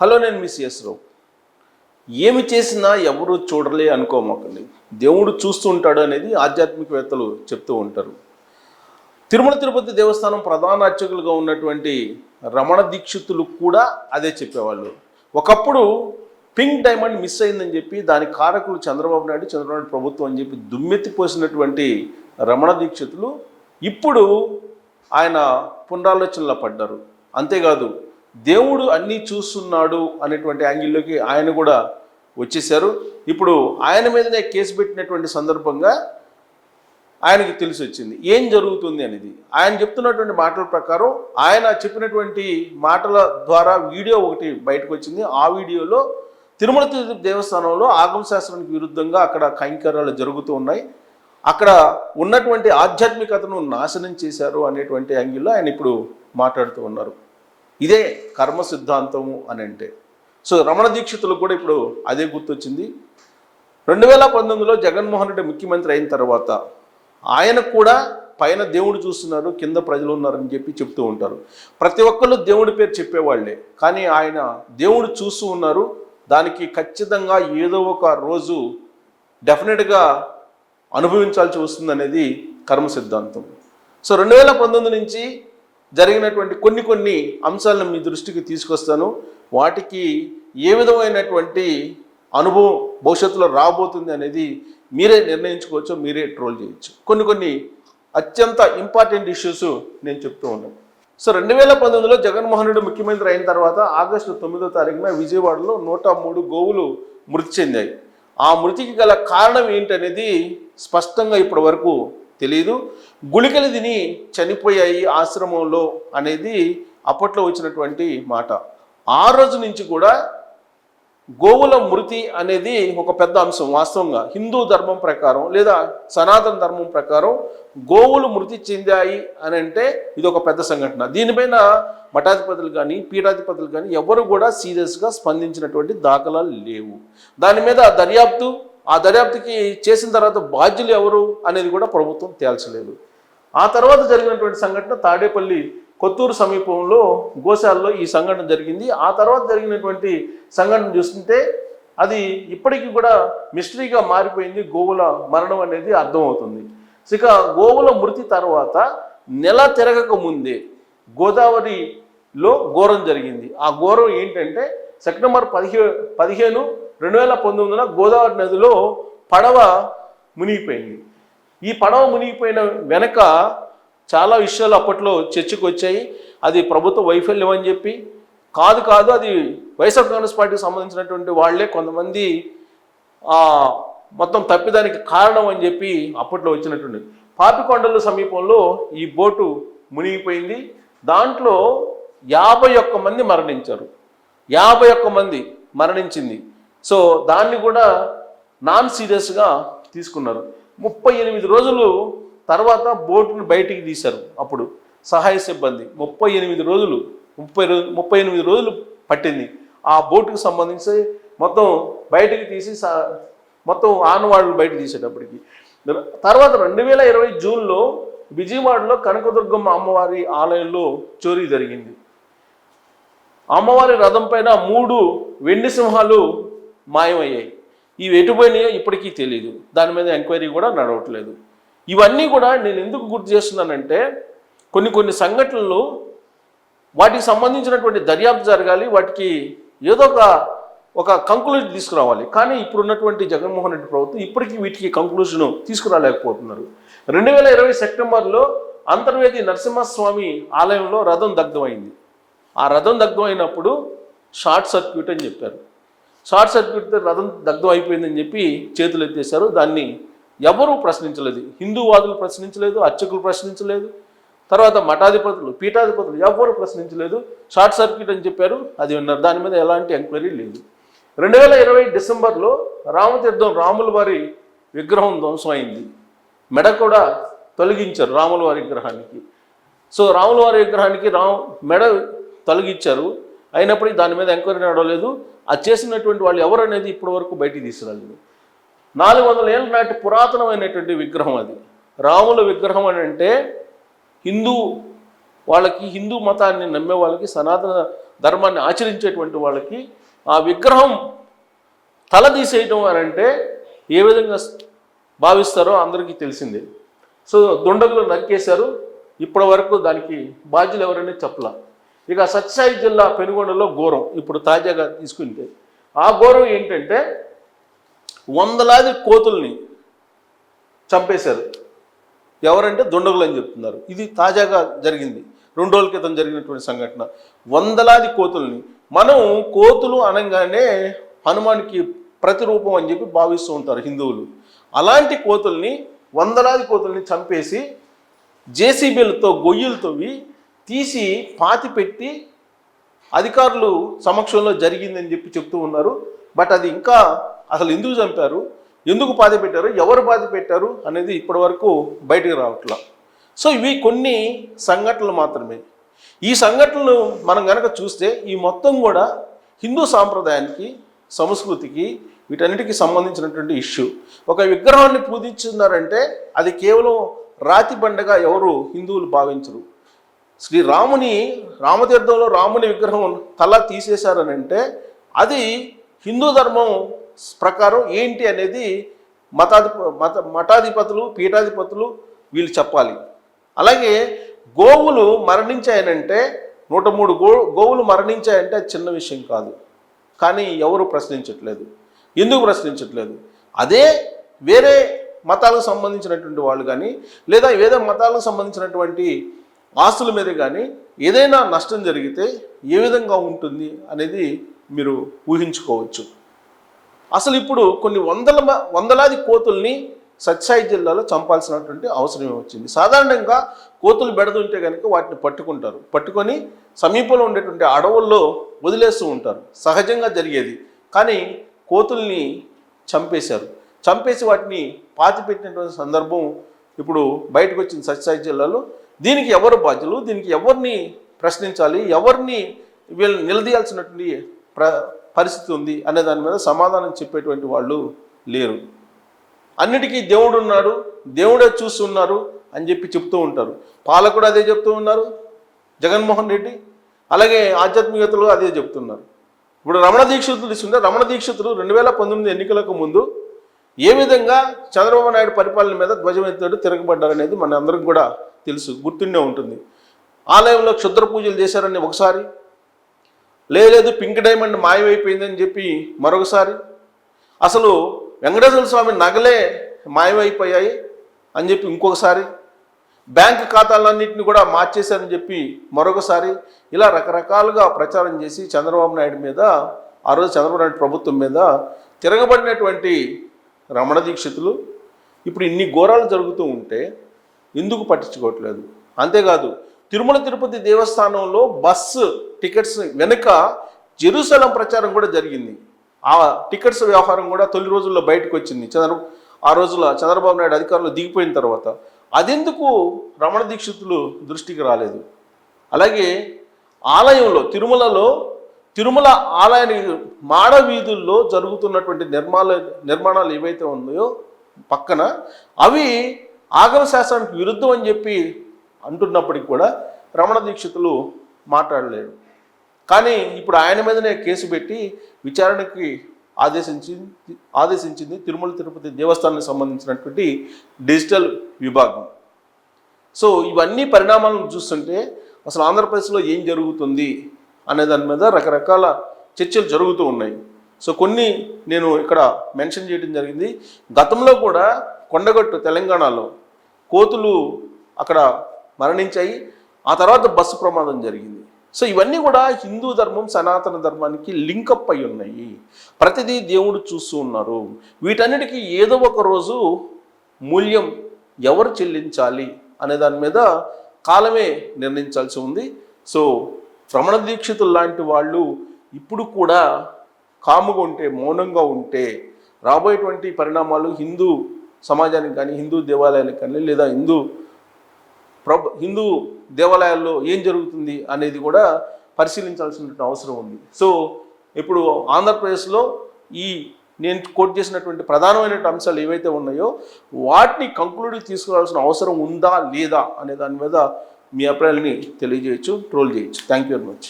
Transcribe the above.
Hello, నేను మీ CS రావు. ఏమి చేసినా ఎవరు చూడలే అనుకోమాకండి. దేవుడు చూస్తూ ఉంటాడు అనేది ఆధ్యాత్మికవేత్తలు చెప్తూ ఉంటారు. తిరుమల తిరుపతి దేవస్థానం ప్రధాన అర్చకులుగా ఉన్నటువంటి రమణ దీక్షితులు కూడా అదే చెప్పేవాళ్ళు. ఒకప్పుడు పింక్ డైమండ్ మిస్ అయిందని చెప్పి దాని కారకులు చంద్రబాబు నాయుడు ప్రభుత్వం అని చెప్పి దుమ్మెత్తిపోసినటువంటి రమణ దీక్షితులు ఇప్పుడు ఆయన పునరాలోచనలో పడ్డారు. అంతేకాదు, దేవుడు అన్నీ చూస్తున్నాడు అనేటువంటి యాంగిల్లోకి ఆయన కూడా వచ్చేసారు. ఇప్పుడు ఆయన మీదనే కేసు పెట్టినటువంటి సందర్భంగా ఆయనకి తెలిసి వచ్చింది ఏం జరుగుతుంది అనేది. ఆయన చెప్తున్నటువంటి మాటల ప్రకారం, ఆయన చెప్పినటువంటి మాటల ద్వారా వీడియో ఒకటి బయటకు వచ్చింది. ఆ వీడియోలో తిరుమల తిరుపతి దేవస్థానంలో ఆగమ శాస్త్రానికి విరుద్ధంగా అక్కడ కైంకర్యాలు జరుగుతూ ఉన్నాయి, అక్కడ ఉన్నటువంటి ఆధ్యాత్మికతను నాశనం చేశారు అనేటువంటి యాంగిల్లో ఆయన ఇప్పుడు మాట్లాడుతూ ఉన్నారు. ఇదే కర్మ సిద్ధాంతము అని అంటే. సో రమణ దీక్షితులకు కూడా ఇప్పుడు అదే గుర్తొచ్చింది. 2019లో జగన్మోహన్ రెడ్డి ముఖ్యమంత్రి అయిన తర్వాత ఆయన కూడా పైన దేవుడు చూస్తున్నారు, కింద ప్రజలు ఉన్నారని చెప్పి చెప్తూ ఉంటారు. ప్రతి ఒక్కళ్ళు దేవుడి పేరు చెప్పేవాళ్లే, కానీ ఆయన దేవుడు చూస్తూ ఉన్నారు. దానికి ఖచ్చితంగా ఏదో ఒక రోజు డెఫినెట్గా అనుభవించాల్సి వస్తుంది అనేది కర్మ సిద్ధాంతం. సో 2019 నుంచి జరిగినటువంటి కొన్ని అంశాలను మీ దృష్టికి తీసుకొస్తాను. వాటికి ఏ విధమైనటువంటి అనుభవం భవిష్యత్తులో రాబోతుంది అనేది మీరే నిర్ణయించుకోవచ్చు, మీరే ట్రోల్ చేయొచ్చు. కొన్ని అత్యంత ఇంపార్టెంట్ ఇష్యూస్ నేను చెప్తూ ఉన్నాను. సో 2019లో జగన్మోహన్ రెడ్డి ముఖ్యమంత్రి అయిన తర్వాత ఆగస్టు 9వ తారీఖున విజయవాడలో 103 గోవులు మృతి చెందాయి. ఆ మృతికి గల కారణం ఏంటనేది స్పష్టంగా ఇప్పటి వరకు తెలియదు. గుళికలు తిని చనిపోయాయి ఆశ్రమంలో అనేది అప్పట్లో వచ్చినటువంటి మాట. ఆ రోజు నుంచి కూడా గోవుల మృతి అనేది ఒక పెద్ద అంశం. వాస్తవంగా హిందూ ధర్మం ప్రకారం లేదా సనాతన ధర్మం ప్రకారం గోవులు మృతి చెందాయి అని అంటే ఇది ఒక పెద్ద సంఘటన. దీనిపైన మఠాధిపతులు కానీ పీఠాధిపతులు కానీ ఎవరు కూడా సీరియస్గా స్పందించినటువంటి దాఖలాలు లేవు. దాని మీద ఆ దర్యాప్తుకి చేసిన తర్వాత బాధ్యులు ఎవరు అనేది కూడా ప్రభుత్వం తేల్చలేదు. ఆ తర్వాత జరిగినటువంటి సంఘటన తాడేపల్లి కొత్తూరు సమీపంలో గోశాలలో ఈ సంఘటన జరిగింది. ఆ తర్వాత జరిగినటువంటి సంఘటన చూస్తుంటే అది ఇప్పటికీ కూడా మిస్టరీగా మారిపోయింది. గోవుల మరణం అనేది అర్థమవుతుంది. ఇక గోవుల మృతి తర్వాత నెల తిరగక ముందే గోదావరిలో ఘోరం జరిగింది. ఆ ఘోరం ఏంటంటే సెప్టెంబర్ 15, 2019 గోదావరి నదిలో పడవ మునిగిపోయింది. ఈ పడవ మునిగిపోయిన వెనక చాలా విషయాలు అప్పట్లో చర్చకు వచ్చాయి. అది ప్రభుత్వ వైఫల్యం అని చెప్పి కాదు అది వైఎస్ఆర్ కాంగ్రెస్ పార్టీకి సంబంధించినటువంటి వాళ్లే కొంతమంది మొత్తం తప్పిదానికి కారణం అని చెప్పి అప్పట్లో వచ్చినటువంటి. పాపికొండల సమీపంలో ఈ బోటు మునిగిపోయింది. దాంట్లో 51 మంది మరణించారు. 51 మంది మరణించింది. సో దాన్ని కూడా నాన్ సీరియస్గా తీసుకున్నారు. 38 రోజులు తర్వాత బోటును బయటికి తీశారు. అప్పుడు సహాయ సిబ్బంది 38 రోజులు పట్టింది ఆ బోటుకు సంబంధించి మొత్తం బయటికి తీసి మొత్తం ఆనవాళ్ళు బయట తీసేటప్పటికి. తర్వాత 2020 జూన్లో విజయవాడలో కనకదుర్గమ్మ అమ్మవారి ఆలయంలో చోరీ జరిగింది. అమ్మవారి రథం పైన 3 వెండి సింహాలు మాయమయ్యాయి. ఇవి ఎటుపోయినాయో ఇప్పటికీ తెలియదు. దాని మీద ఎంక్వైరీ కూడా నడవట్లేదు. ఇవన్నీ కూడా నేను ఎందుకు గుర్తు చేస్తున్నానంటే కొన్ని సంఘటనలు వాటికి సంబంధించినటువంటి దర్యాప్తు జరగాలి, వాటికి ఏదో ఒక కంక్లూజన్ తీసుకురావాలి. కానీ ఇప్పుడున్నటువంటి జగన్మోహన్ రెడ్డి ప్రభుత్వం ఇప్పటికీ వీటికి కంక్లూజన్ తీసుకురాలేకపోతున్నారు. 2020 సెప్టెంబర్లో అంతర్వేది నరసింహస్వామి ఆలయంలో రథం దగ్ధమైంది. ఆ రథం దగ్ధమైనప్పుడు షార్ట్ సర్క్యూట్ అని చెప్పారు. షార్ట్ సర్క్యూట్ రథం దగ్ధం అయిపోయిందని చెప్పి చేతులు ఎత్తేశారు. దాన్ని ఎవరూ ప్రశ్నించలేదు. హిందూవాదులు ప్రశ్నించలేదు, అర్చకులు ప్రశ్నించలేదు, తర్వాత మఠాధిపతులు పీఠాధిపతులు ఎవరు ప్రశ్నించలేదు. షార్ట్ సర్క్యూట్ అని చెప్పారు, అది ఉన్నారు. దాని మీద ఎలాంటి ఎంక్వైరీ లేదు. 2020 డిసెంబర్లో రామతీర్థం రాముల వారి విగ్రహం ధ్వంసం అయింది. మెడ కూడా తొలగించారు రాముల వారి విగ్రహానికి. సో రాముల వారి విగ్రహానికి మెడ తొలగించారు. అయినప్పటికీ దాని మీద ఎంక్వైరీ నడవలేదు. అది చేసినటువంటి వాళ్ళు ఎవరు అనేది ఇప్పటి వరకు బయటికి తీసుకురాలేదు. 400 ఏళ్ళ నాటి పురాతనమైనటువంటి విగ్రహం అది. రాముల విగ్రహం అని అంటే హిందూ మతాన్ని నమ్మే వాళ్ళకి, సనాతన ధర్మాన్ని ఆచరించేటువంటి వాళ్ళకి ఆ విగ్రహం తల తీసేయటం అని అంటే ఏ విధంగా భావిస్తారో అందరికీ తెలిసిందే. సో దుండగులు నరికేశారు. ఇప్పటి వరకు దానికి బాధ్యులు ఎవరని చెప్పలా. ఇక సత్యసాయి జిల్లా పెనుగొండలో ఘోరం ఇప్పుడు తాజాగా తీసుకుంటే, ఆ ఘోరం ఏంటంటే వందలాది కోతుల్ని చంపేశారు. ఎవరంటే దుండగులు అని చెప్తున్నారు. ఇది తాజాగా జరిగింది, 2 రోజుల క్రితం జరిగినటువంటి సంఘటన. వందలాది కోతుల్ని, మనం కోతులు అనగానే హనుమానికి ప్రతిరూపం అని చెప్పి భావిస్తూ ఉంటారు హిందువులు. అలాంటి కోతుల్ని, వందలాది కోతుల్ని చంపేసి జేసీబీలతో గొయ్యలతో తీసి పాతి పెట్టి అధికారులు సమక్షంలో జరిగిందని చెప్పి చెప్తూ ఉన్నారు. బట్ అది ఇంకా అసలు ఎందుకు చంపారు, ఎందుకు పాతి పెట్టారు, ఎవరు పాతి పెట్టారు అనేది ఇప్పటి వరకు బయటకు రావట్లా. సో ఇవి కొన్ని సంఘటనలు మాత్రమే. ఈ సంఘటనలు మనం కనుక చూస్తే ఈ మొత్తం కూడా హిందూ సాంప్రదాయానికి, సంస్కృతికి, వీటన్నిటికీ సంబంధించినటువంటి ఇష్యూ. ఒక విగ్రహాన్ని పూజించున్నారంటే అది కేవలం రాతి బండగా ఎవరు హిందువులు భావించరు. రామతీర్థంలో రాముని విగ్రహం తల తీసేశారనంటే అది హిందూ ధర్మం ప్రకారం ఏంటి అనేది మఠాధిపతులు, పీఠాధిపతులు వీళ్ళు చెప్పాలి. అలాగే గోవులు మరణించాయనంటే 103 గోవులు మరణించాయంటే అది చిన్న విషయం కాదు. కానీ ఎవరు ప్రశ్నించట్లేదు. ఎందుకు ప్రశ్నించట్లేదు? అదే వేరే మతాలకు సంబంధించినటువంటి వాళ్ళు కానీ, లేదా వేరే మతాలకు సంబంధించినటువంటి ఆస్తుల మీద కానీ ఏదైనా నష్టం జరిగితే ఏ విధంగా ఉంటుంది అనేది మీరు ఊహించుకోవచ్చు. అసలు ఇప్పుడు కొన్ని వందలాది కోతుల్ని సత్యసాయి జిల్లాలో చంపాల్సినటువంటి అవసరం వచ్చింది. సాధారణంగా కోతులు బెడదుంటే కనుక వాటిని పట్టుకొని సమీపంలో ఉండేటువంటి అడవుల్లో వదిలేస్తూ ఉంటారు, సహజంగా జరిగేది. కానీ కోతుల్ని చంపేసి వాటిని పాతిపెట్టినటువంటి సందర్భం ఇప్పుడు బయటకు వచ్చింది సత్యసాయి జిల్లాలో. దీనికి ఎవరు బాధ్యులు, దీనికి ఎవరిని ప్రశ్నించాలి, ఎవరిని వీళ్ళు నిలదీయాల్సినటువంటి పరిస్థితి ఉంది అనే దాని మీద సమాధానం చెప్పేటువంటి వాళ్ళు లేరు. అన్నిటికీ దేవుడు ఉన్నాడు, దేవుడే చూస్తున్నారు అని చెప్పి చెప్తూ ఉంటారు. పాలకుడు అదే చెప్తూ ఉన్నారు, జగన్మోహన్ రెడ్డి. అలాగే ఆధ్యాత్మికతలు అదే చెప్తున్నారు. ఇప్పుడు రమణ దీక్షితులు తీసుకుంటే, రమణ దీక్షితులు 2019 ఎన్నికలకు ముందు ఏ విధంగా చంద్రబాబు నాయుడు పరిపాలన మీద ధ్వజమెత్తాడు, తిరగబడ్డారనేది మన అందరికి కూడా తెలుసు, గుర్తుండే ఉంటుంది. ఆలయంలో క్షుద్ర పూజలు చేశారని ఒకసారి, లేదు పింక్ డైమండ్ మాయమైపోయిందని చెప్పి మరొకసారి, అసలు వెంకటేశ్వర స్వామి నగలే మాయమైపోయాయి అని చెప్పి ఇంకొకసారి, బ్యాంకు ఖాతాలన్నింటినీ కూడా మార్చేశారని చెప్పి మరొకసారి, ఇలా రకరకాలుగా ప్రచారం చేసి చంద్రబాబు నాయుడు మీద, ఆ రోజు చంద్రబాబు నాయుడు ప్రభుత్వం మీద తిరగబడినటువంటి రమణ దీక్షితులు ఇప్పుడు ఇన్ని ఘోరాలు జరుగుతూ ఉంటే ఎందుకు పట్టించుకోవట్లేదు? అంతేకాదు, తిరుమల తిరుపతి దేవస్థానంలో బస్సు టికెట్స్ వెనుక జెరూసలం ప్రచారం కూడా జరిగింది. ఆ టికెట్స్ వ్యవహారం కూడా తొలి రోజుల్లో బయటకు వచ్చింది. ఆ రోజుల చంద్రబాబు నాయుడు అధికారంలో దిగిపోయిన తర్వాత అదెందుకు రమణ దీక్షితులు దృష్టికి రాలేదు? అలాగే ఆలయంలో తిరుమల ఆలయానికి మాడ వీధుల్లో జరుగుతున్నటువంటి నిర్మాణాలు ఏవైతే ఉన్నాయో పక్కన, అవి ఆగమ శాస్త్రానికి విరుద్ధం అని చెప్పి అంటున్నప్పటికీ కూడా రమణ దీక్షితులు మాట్లాడలేరు. కానీ ఇప్పుడు ఆయన మీదనే కేసు పెట్టి విచారణకి ఆదేశించింది తిరుమల తిరుపతి దేవస్థానానికి సంబంధించినటువంటి డిజిటల్ విభాగం. సో ఇవన్నీ పరిణామాలను చూస్తుంటే అసలు ఆంధ్రప్రదేశ్లో ఏం జరుగుతుంది అనే దాని మీద రకరకాల చర్చలు జరుగుతూ ఉన్నాయి. సో కొన్ని నేను ఇక్కడ మెన్షన్ చేయడం జరిగింది. గతంలో కూడా కొండగట్టు తెలంగాణలో కోతులు అక్కడ మరణించాయి, ఆ తర్వాత బస్సు ప్రమాదం జరిగింది. సో ఇవన్నీ కూడా హిందూ ధర్మం, సనాతన ధర్మానికి లింకప్ అయి ఉన్నాయి. ప్రతిదీ దేవుడు చూస్తూ ఉన్నారు. వీటన్నిటికీ ఏదో ఒక రోజు మూల్యం ఎవరు చెల్లించాలి అనే దాని మీద కాలమే నిర్ణయించాల్సి ఉంది. సో రమణ దీక్షితులు లాంటి వాళ్ళు ఇప్పుడు కూడా కాముగా ఉంటే, మౌనంగా ఉంటే రాబోయేటువంటి పరిణామాలు హిందూ సమాజానికి కానీ, హిందూ దేవాలయానికి కానీ, లేదా హిందూ దేవాలయాల్లో ఏం జరుగుతుంది అనేది కూడా పరిశీలించాల్సిన అవసరం ఉంది. సో ఇప్పుడు ఆంధ్రప్రదేశ్లో నేను కోట్ చేసినటువంటి ప్రధానమైన అంశాలు ఏవైతే ఉన్నాయో వాటిని కంక్లూడ్ తీసుకోవాల్సిన అవసరం ఉందా లేదా అనే దాని మీద మీ అభిప్రాయాలని తెలియజేయచ్చు, ట్రోల్ చేయొచ్చు. Thank you very much.